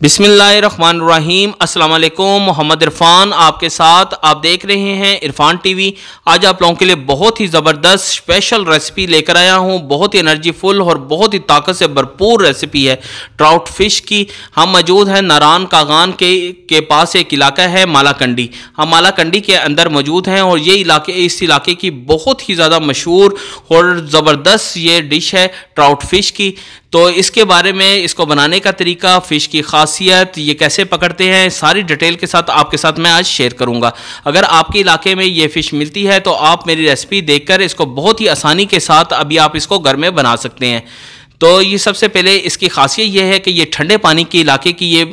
बिस्मिल्लाहिर्रहमानिर्रहीम। अस्सलाम वालेकुम। मोहम्मद इरफान आपके साथ, आप देख रहे हैं इरफान टीवी। आज आप लोगों के लिए बहुत ही ज़बरदस्त स्पेशल रेसिपी लेकर आया हूं। बहुत ही एनर्जीफुल और बहुत ही ताकत से भरपूर रेसिपी है ट्राउट फिश की। हम मौजूद हैं नारान कागान के पास एक इलाका है मालाकंडी। हम मालाकंडी के अंदर मौजूद हैं और ये इस इलाके की बहुत ही ज़्यादा मशहूर और ज़बरदस्त ये डिश है ट्राउट फिश की। तो इसके बारे में, इसको बनाने का तरीका, फ़िश की खासियत, ये कैसे पकड़ते हैं, सारी डिटेल के साथ आपके साथ मैं आज शेयर करूंगा। अगर आपके इलाके में ये फ़िश मिलती है तो आप मेरी रेसिपी देखकर इसको बहुत ही आसानी के साथ अभी आप इसको घर में बना सकते हैं। तो ये सबसे पहले इसकी खासियत ये है कि ये ठंडे पानी के इलाके की ये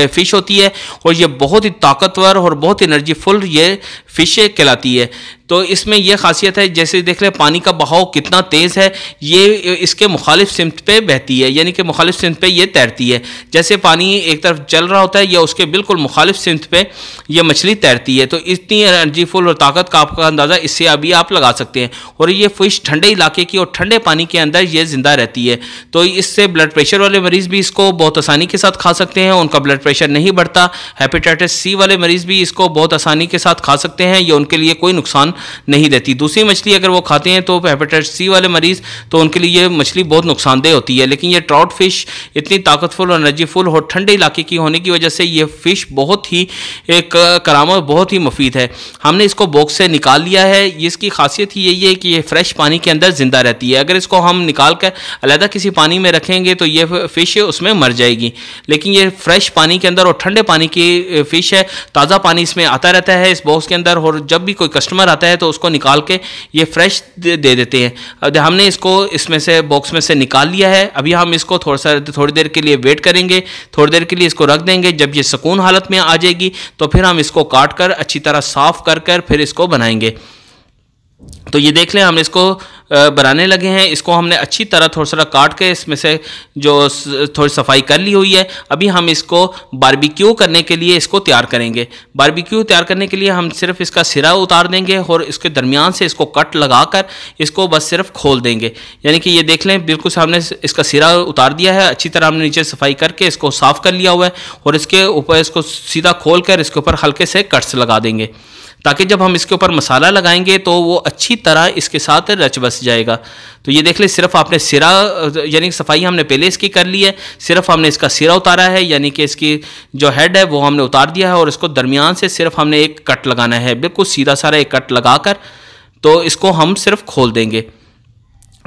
फ़िश होती है और ये बहुत ही ताकतवर और बहुत एनर्जीफुल ये फ़िश कहलाती है। तो इसमें यह खासियत है, जैसे देख लें पानी का बहाव कितना तेज़ है, ये इसके मुखालिफ सिमत पे बहती है, यानी कि मुखालिफ सिमत पे ये तैरती है। जैसे पानी एक तरफ चल रहा होता है या उसके बिल्कुल मुखालिफ सिमत पे ये मछली तैरती है। तो इतनी एनर्जीफुल और ताकत का आपका अंदाज़ा इससे अभी आप लगा सकते हैं। और ये फ़िश ठंडे इलाके की और ठंडे पानी के अंदर ये ज़िंदा रहती है। तो इससे ब्लड प्रेशर वाले मरीज़ भी इसको बहुत आसानी के साथ खा सकते हैं, उनका ब्लड प्रेशर नहीं बढ़ता। हेपेटाइटिस सी वाले मरीज़ भी इसको बहुत आसानी के साथ खा सकते हैं, ये उनके लिए कोई नुकसान नहीं देती। दूसरी मछली अगर वो खाते हैं तो हेपेटाइटिस सी वाले मरीज़, तो उनके लिए ये मछली बहुत नुकसानदेह होती है। लेकिन ये ट्राउट फिश इतनी ताकतफुल और एनर्जीफुल और ठंडे इलाके की होने की वजह से ये फ़िश बहुत ही एक करामत, बहुत ही मुफीद है। हमने इसको बॉक्स से निकाल लिया है। इसकी खासियत ही यही है कि ये फ्रेश पानी के अंदर ज़िंदा रहती है। अगर इसको हम निकाल कर अलहदा किसी पानी में रखेंगे तो ये फ़िश उसमें मर जाएगी। लेकिन ये फ्रेश पानी के अंदर और ठंडे पानी की फ़िश है, ताज़ा पानी इसमें आता रहता है इस बॉक्स के अंदर। और जब भी कोई कस्टमर आता है तो उसको निकाल के ये फ्रेश दे देते हैं। अब हमने इसको इसमें से बॉक्स में से निकाल लिया है। अभी हम इसको थोड़ी देर के लिए वेट करेंगे, थोड़ी देर के लिए इसको रख देंगे। जब ये सुकून हालत में आ जाएगी तो फिर हम इसको काट कर अच्छी तरह साफ़ कर फिर इसको बनाएंगे। तो ये देख लें, हम इसको बनाने लगे हैं। इसको हमने अच्छी तरह थोड़ा सा काट के इसमें से जो थोड़ी सफाई कर ली हुई है। अभी हम इसको बारबेक्यू करने के लिए इसको तैयार करेंगे। बारबेक्यू तैयार करने के लिए हम सिर्फ इसका सिरा उतार देंगे और इसके दरमियान से इसको कट लगाकर इसको बस सिर्फ खोल देंगे। यानी कि ये देख लें, बिल्कुल हमने इसका सिरा उतार दिया है। अच्छी तरह हमने नीचे सफाई करके इसको साफ़ कर लिया हुआ है और इसके ऊपर इसको सीधा खोल कर इसके ऊपर हल्के से कट्स लगा देंगे, ताकि जब हम इसके ऊपर मसाला लगाएंगे तो वो अच्छी तरह इसके साथ रच बस जाएगा। तो ये देख ले, सिर्फ आपने सिरा, यानी सफाई हमने पहले इसकी कर ली है, सिर्फ हमने इसका सिरा उतारा है, यानी कि इसकी जो हेड है वो हमने उतार दिया है। और इसको दरमियान से सिर्फ हमने एक कट लगाना है, बिल्कुल सीधा सारा एक कट लगाकर तो इसको हम सिर्फ खोल देंगे।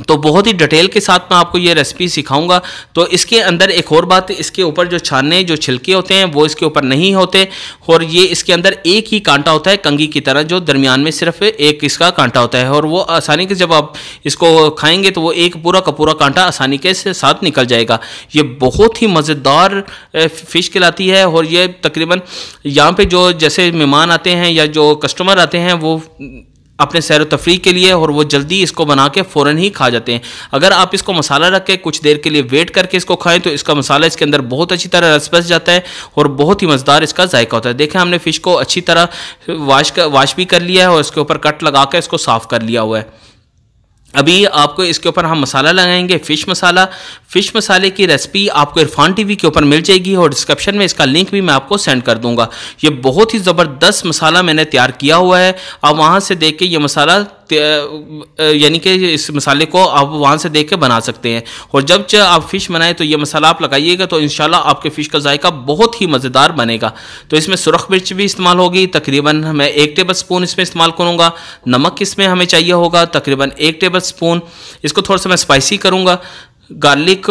तो बहुत ही डिटेल के साथ मैं आपको ये रेसिपी सिखाऊंगा। तो इसके अंदर एक और बात, इसके ऊपर जो छाने, जो छिलके होते हैं वो इसके ऊपर नहीं होते। और ये इसके अंदर एक ही कांटा होता है कंघी की तरह, जो दरमियान में सिर्फ एक इसका कांटा होता है। और वो आसानी के जब आप इसको खाएंगे तो वो एक पूरा का पूरा कांटा आसानी के साथ निकल जाएगा। ये बहुत ही मज़ेदार फ़िश कहलाती है। और ये तकरीबन यहाँ पे जो जैसे मेहमान आते हैं या जो कस्टमर आते हैं वो अपने सैर तफरीह के लिए, और वो जल्दी इसको बना के फ़ौरन ही खा जाते हैं। अगर आप इसको मसाला रख के कुछ देर के लिए वेट करके इसको खाएं तो इसका मसाला इसके अंदर बहुत अच्छी तरह रस बस जाता है और बहुत ही मज़ेदार इसका जायका होता है। देखें, हमने फ़िश को अच्छी तरह वाश भी कर लिया है और इसके ऊपर कट लगा कर इसको साफ़ कर लिया हुआ है। अभी आपको इसके ऊपर हम मसाला लगाएंगे, फ़िश मसाला। फ़िश मसाले की रेसिपी आपको इरफान टीवी के ऊपर मिल जाएगी और डिस्क्रिप्शन में इसका लिंक भी मैं आपको सेंड कर दूंगा। ये बहुत ही ज़बरदस्त मसाला मैंने तैयार किया हुआ है। आप वहाँ से देख के ये मसाला, यानी कि इस मसाले को आप वहाँ से देख के बना सकते हैं। और जब आप फ़िश बनाएं तो ये मसाला आप लगाइएगा तो इंशाल्लाह आपके फ़िश का जायका बहुत ही मज़ेदार बनेगा। तो इसमें सुरख मिर्च भी इस्तेमाल होगी, तकरीबन मैं 1 टेबल स्पून इसमें इस्तेमाल करूँगा। नमक इसमें हमें चाहिए होगा तकरीबन 1 टेबल स्पून। इसको थोड़ा सा मैं स्पाइसी करूँगा। गार्लिक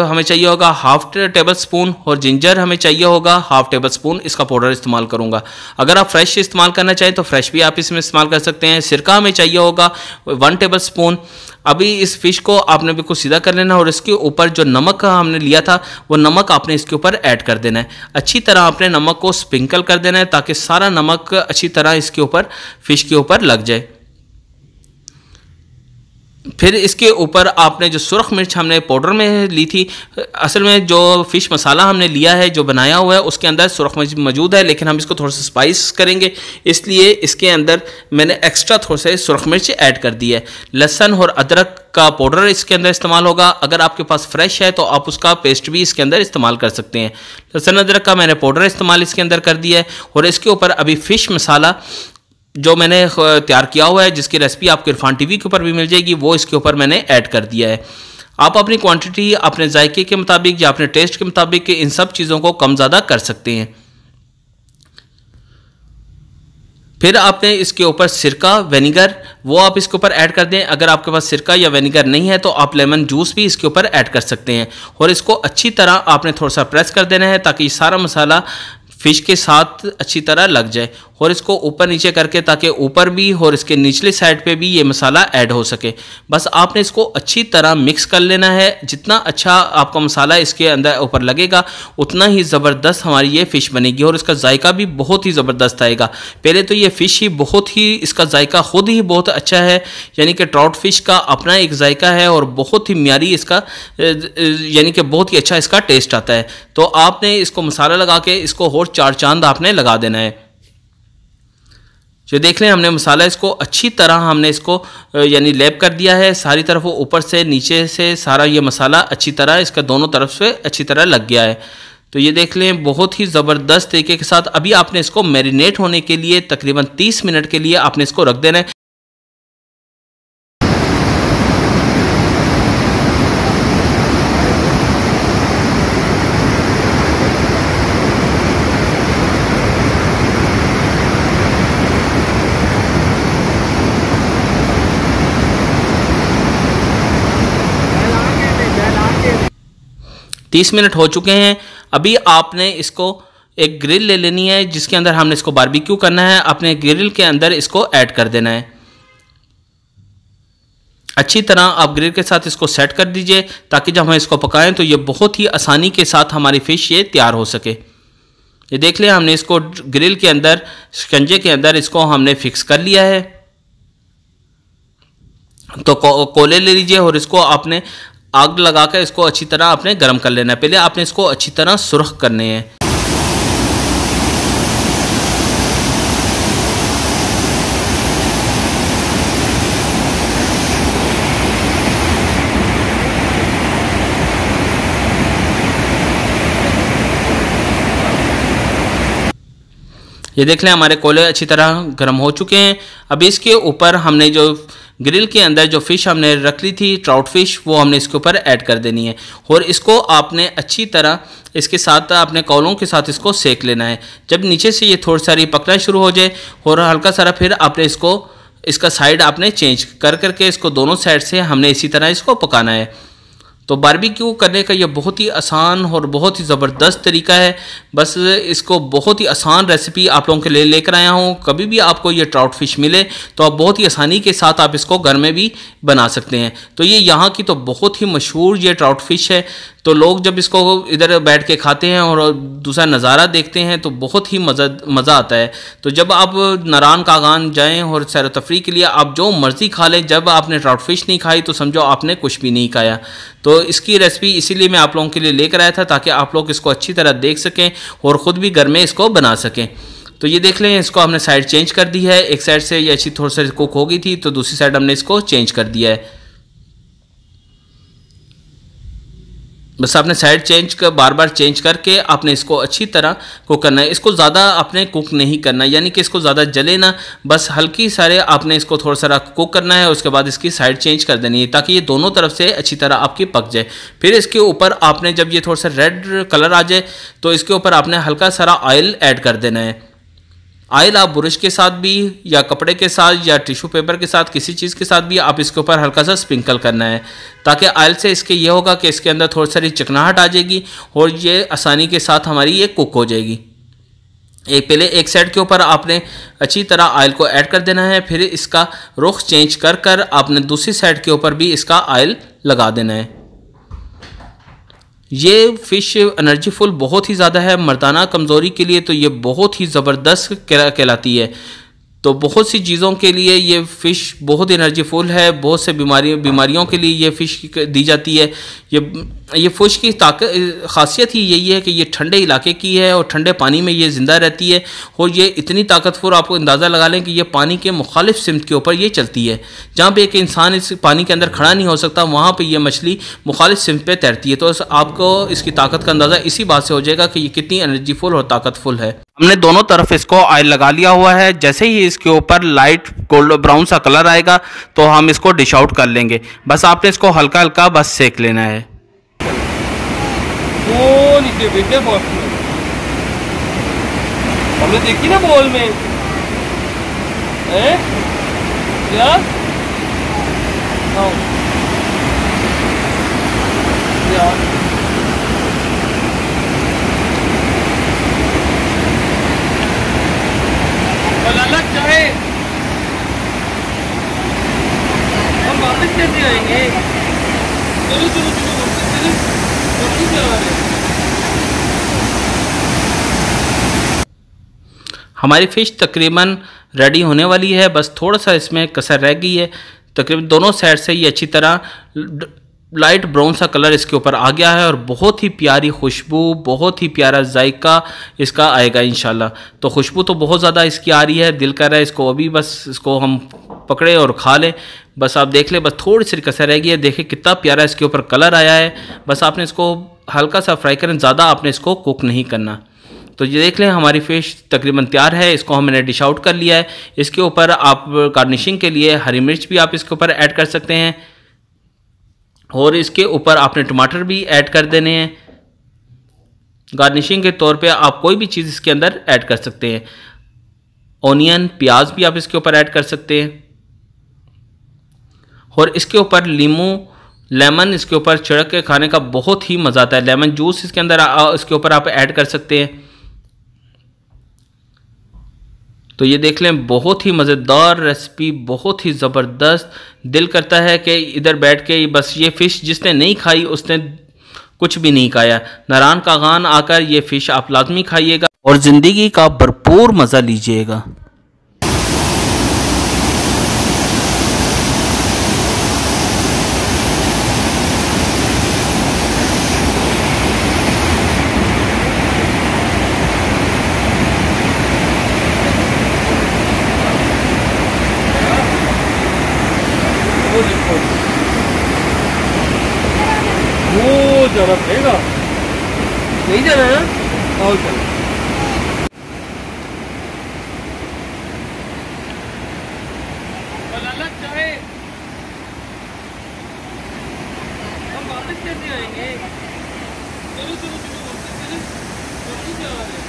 हमें चाहिए होगा 1/2 टेबल स्पून और जिंजर हमें चाहिए होगा 1/2 टेबल स्पून। इसका पाउडर इस्तेमाल करूंगा। अगर आप फ्रेश इस्तेमाल करना चाहें तो फ्रेश भी आप इसमें इस्तेमाल कर सकते हैं। सिरका हमें चाहिए होगा 1 टेबल स्पून। अभी इस फ़िश को आपने बिल्कुल सीधा कर लेना और इसके ऊपर जो नमक हमने लिया था वो नमक आपने इसके ऊपर ऐड कर देना है। अच्छी तरह आपने नमक को स्प्रिंकल कर देना है ताकि सारा नमक अच्छी तरह इसके ऊपर फ़िश के ऊपर लग जाए। फिर इसके ऊपर आपने जो सुरख मिर्च हमने पाउडर में ली थी, असल में जो फ़िश मसाला हमने लिया है जो बनाया हुआ है उसके अंदर सुरख मिर्च मौजूद है, लेकिन हम इसको थोड़ा सा स्पाइस करेंगे, इसलिए इसके अंदर मैंने एक्स्ट्रा थोड़ा सा सुरख मिर्च ऐड कर दी है। लहसुन और अदरक का पाउडर इसके अंदर इस्तेमाल होगा। अगर आपके पास फ्रेश है तो आप उसका पेस्ट भी इसके अंदर इस्तेमाल कर सकते हैं। लहसुन अदरक का मैंने पाउडर इस्तेमाल इसके अंदर कर दिया है और इसके ऊपर अभी फ़िश मसाला जो मैंने तैयार किया हुआ है, जिसकी रेसिपी आपको इरफान टीवी के ऊपर भी मिल जाएगी, वो इसके ऊपर मैंने ऐड कर दिया है। आप अपनी क्वांटिटी अपने जायके के मुताबिक या अपने टेस्ट के मुताबिक इन सब चीज़ों को कम ज़्यादा कर सकते हैं। फिर आपने इसके ऊपर सिरका, विनेगर, वो आप इसके ऊपर ऐड कर दें। अगर आपके पास सिरका या विनेगर नहीं है तो आप लेमन जूस भी इसके ऊपर ऐड कर सकते हैं और इसको अच्छी तरह आपने थोड़ा सा प्रेस कर देना है ताकि सारा मसाला फ़िश के साथ अच्छी तरह लग जाए और इसको ऊपर नीचे करके ताकि ऊपर भी और इसके निचले साइड पे भी ये मसाला ऐड हो सके। बस आपने इसको अच्छी तरह मिक्स कर लेना है। जितना अच्छा आपका मसाला इसके अंदर ऊपर लगेगा उतना ही ज़बरदस्त हमारी ये फ़िश बनेगी और इसका जायका भी बहुत ही ज़बरदस्त आएगा। पहले तो ये फ़िश ही बहुत ही, इसका जायका ख़ुद ही बहुत अच्छा है, यानी कि ट्राउट फ़िश का अपना एक जायका है और बहुत ही म्यारी इसका, यानी कि बहुत ही अच्छा इसका टेस्ट आता है। तो आपने इसको मसाला लगा के इसको और 4 चांद आपने लगा देना है। जो देख लें हमने मसाला इसको अच्छी तरह हमने इसको यानी लैप कर दिया है सारी तरफ, ऊपर से नीचे से सारा ये मसाला अच्छी तरह इसका दोनों तरफ से अच्छी तरह लग गया है। तो ये देख लें बहुत ही ज़बरदस्त तरीके के साथ। अभी आपने इसको मैरिनेट होने के लिए तकरीबन 30 मिनट के लिए आपने इसको रख देना है। तीस मिनट हो चुके हैं। अभी आपने इसको एक ग्रिल ले लेनी है जिसके अंदर हमने इसको बारबेक्यू करना है। अपने ग्रिल के अंदर इसको ऐड कर देना है। अच्छी तरह आप ग्रिल के साथ इसको सेट कर दीजिए ताकि जब हम इसको पकाएं तो ये बहुत ही आसानी के साथ हमारी फ़िश ये तैयार हो सके। ये देख लिया हमने इसको ग्रिल के अंदर, शिकंजे के अंदर इसको हमने फिक्स कर लिया है। तो कोले ले लीजिए और इसको आपने आग लगाकर इसको अच्छी तरह आपने गर्म कर लेना है। पहले आपने इसको अच्छी तरह सुर्ख करने हैं। ये देख लें हमारे कोयले अच्छी तरह गर्म हो चुके हैं। अभी इसके ऊपर हमने जो ग्रिल के अंदर जो फ़िश हमने रख ली थी ट्राउट फ़िश, वो हमने इसके ऊपर ऐड कर देनी है और इसको आपने अच्छी तरह इसके साथ अपने कौलों के साथ इसको सेक लेना है। जब नीचे से ये थोड़ी सारी पकना शुरू हो जाए और हल्का सारा, फिर आपने इसका साइड आपने चेंज करके इसको दोनों साइड से हमने इसी तरह इसको पकाना है। तो बारबेक्यू करने का ये बहुत ही आसान और बहुत ही ज़बरदस्त तरीका है। बस इसको बहुत ही आसान रेसिपी आप लोगों के लिए लेकर आया हूँ। कभी भी आपको ये ट्राउट फ़िश मिले तो आप बहुत ही आसानी के साथ आप इसको घर में भी बना सकते हैं। तो ये यहाँ की तो बहुत ही मशहूर ये ट्राउट फ़िश है। तो लोग जब इसको इधर बैठ के खाते हैं और दूसरा नज़ारा देखते हैं तो बहुत ही मज़ा आता है। तो जब आप नारान कागान जाएं और सैर तफरी के लिए आप जो मर्ज़ी खा लें, जब आपने ट्राउट फ़िश नहीं खाई तो समझो आपने कुछ भी नहीं खाया। तो इसकी रेसिपी इसीलिए मैं आप लोगों के लिए लेकर आया था ताकि आप लोग इसको अच्छी तरह देख सकें और ख़ुद भी घर में इसको बना सकें। तो ये देख लें, इसको हमने साइड चेंज कर दी है। एक साइड से ये अच्छी थोड़ी सी कुक हो गई थी तो दूसरी साइड हमने इसको चेंज कर दिया है। बस आपने साइड चेंज कर बार बार चेंज करके आपने इसको अच्छी तरह कुक करना है। इसको ज़्यादा आपने कुक नहीं करना, यानी कि इसको ज़्यादा जले ना, बस हल्की सारे आपने इसको थोड़ा सा कुक करना है। उसके बाद इसकी साइड चेंज कर देनी है ताकि ये दोनों तरफ से अच्छी तरह आपकी पक जाए। फिर इसके ऊपर आपने जब ये थोड़ा सा रेड कलर आ जाए तो इसके ऊपर आपने हल्का सारा ऑयल ऐड कर देना है। ऑयल आप ब्रश के साथ भी या कपड़े के साथ या टिश्यू पेपर के साथ किसी चीज़ के साथ भी आप इसके ऊपर हल्का सा स्प्रिंकल करना है ताकि ऑयल से इसके ये होगा कि इसके अंदर थोड़ी सारी चिकनाहट आ जाएगी और ये आसानी के साथ हमारी ये कुक हो जाएगी। पहले एक साइड के ऊपर आपने अच्छी तरह ऑयल को ऐड कर देना है। फिर इसका रुख चेंज कर आपने दूसरी साइड के ऊपर भी इसका ऑयल लगा देना है। ये फ़िश एनर्जीफुल बहुत ही ज़्यादा है। मर्दाना कमज़ोरी के लिए तो ये बहुत ही ज़बरदस्त कहलाती है। तो बहुत सी चीज़ों के लिए ये फ़िश बहुत एनर्जीफुल है, बहुत से बीमारियों के लिए ये फ़िश दी जाती है। ये फ़िश की ख़ासियत ही यही है कि ये ठंडे इलाके की है और ठंडे पानी में ये ज़िंदा रहती है और ये इतनी ताकतवर, आपको अंदाज़ा लगा लें कि ये पानी के मुखालिफ सिमत के ऊपर ये चलती है। जहाँ पे एक इंसान इस पानी के अंदर खड़ा नहीं हो सकता, वहाँ पे ये मछली मुखालिफ सिमत पे तैरती है। तो आपको इसकी ताकत का अंदाज़ा इसी बात से हो जाएगा कि ये कितनी एनर्जीफुल और ताकतफुल है। हमने दोनों तरफ इसको ऑयल लगा लिया हुआ है। जैसे ही इसके ऊपर लाइट गोल्ड ब्राउन सा कलर आएगा तो हम इसको डिश आउट कर लेंगे। बस आपने इसको हल्का हल्का बस सेक लेना है। वो नीचे बेटे हमने देखी ना बॉल में है क्या अलग चाहे हम वापस कैसे आएंगे? चलो चलो चलो वापस चला रहे। हमारी फ़िश तकरीबन रेडी होने वाली है, बस थोड़ा सा इसमें कसर रह गई है। तकरीबन दोनों साइड से ये अच्छी तरह लाइट ब्राउन सा कलर इसके ऊपर आ गया है और बहुत ही प्यारी खुशबू, बहुत ही प्यारा जायका इसका आएगा इंशाल्लाह। तो खुशबू तो बहुत ज़्यादा इसकी आ रही है, दिल कर रहा है इसको अभी बस इसको हम पकड़े और खा लें। बस आप देख लें, बस थोड़ी सी कसर रह गई है। देखिए कितना प्यारा इसके ऊपर कलर आया है। बस आपने इसको हल्का सा फ्राई करें, ज़्यादा आपने इसको कुक नहीं करना। तो ये देख लें हमारी फ़िश तकरीबन तैयार है। इसको हमने डिश आउट कर लिया है। इसके ऊपर आप गार्निशिंग के लिए हरी मिर्च भी आप इसके ऊपर ऐड कर सकते हैं और इसके ऊपर आपने टमाटर भी ऐड कर देने हैं। गार्निशिंग के तौर पे आप कोई भी चीज़ इसके अंदर ऐड कर सकते हैं। ऑनियन, प्याज भी आप इसके ऊपर ऐड कर सकते हैं और इसके ऊपर लेमन इसके ऊपर छिड़क के खाने का बहुत ही मज़ा आता है। लेमन जूस इसके अंदर इसके ऊपर आप ऐड कर सकते हैं। तो ये देख लें, बहुत ही मज़ेदार रेसिपी, बहुत ही ज़बरदस्त। दिल करता है कि इधर बैठ के बस ये फ़िश जिसने नहीं खाई उसने कुछ भी नहीं खाया। नारान का गान आकर ये फ़िश आप लाजमी खाइएगा और ज़िंदगी का भरपूर मज़ा लीजिएगा। वो जाना पड़ेगा, नहीं जाना है ना? आओ चलो। अलग चाहे हम वापस कैसे आएंगे? चलो चलो चलो वापस चला रहे।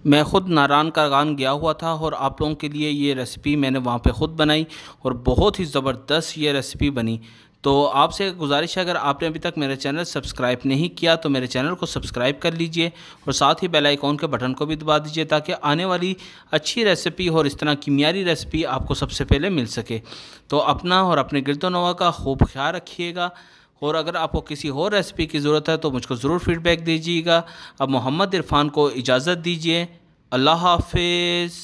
मैं ख़ुद नारान का गान गया हुआ था और आप लोगों के लिए ये रेसिपी मैंने वहाँ पे ख़ुद बनाई और बहुत ही ज़बरदस्त ये रेसिपी बनी। तो आपसे गुजारिश है, अगर आपने अभी तक मेरा चैनल सब्सक्राइब नहीं किया तो मेरे चैनल को सब्सक्राइब कर लीजिए और साथ ही बेल आइकॉन के बटन को भी दबा दीजिए ताकि आने वाली अच्छी रेसिपी और इस तरह की मियारी रेसिपी आपको सबसे पहले मिल सके। तो अपना और अपने गिरदोनवा का खूब ख्याल रखिएगा और अगर आपको किसी और रेसिपी की ज़रूरत है तो मुझको ज़रूर फीडबैक दीजिएगा। अब मोहम्मद इरफान को इजाज़त दीजिए। अल्लाह हाफिज़।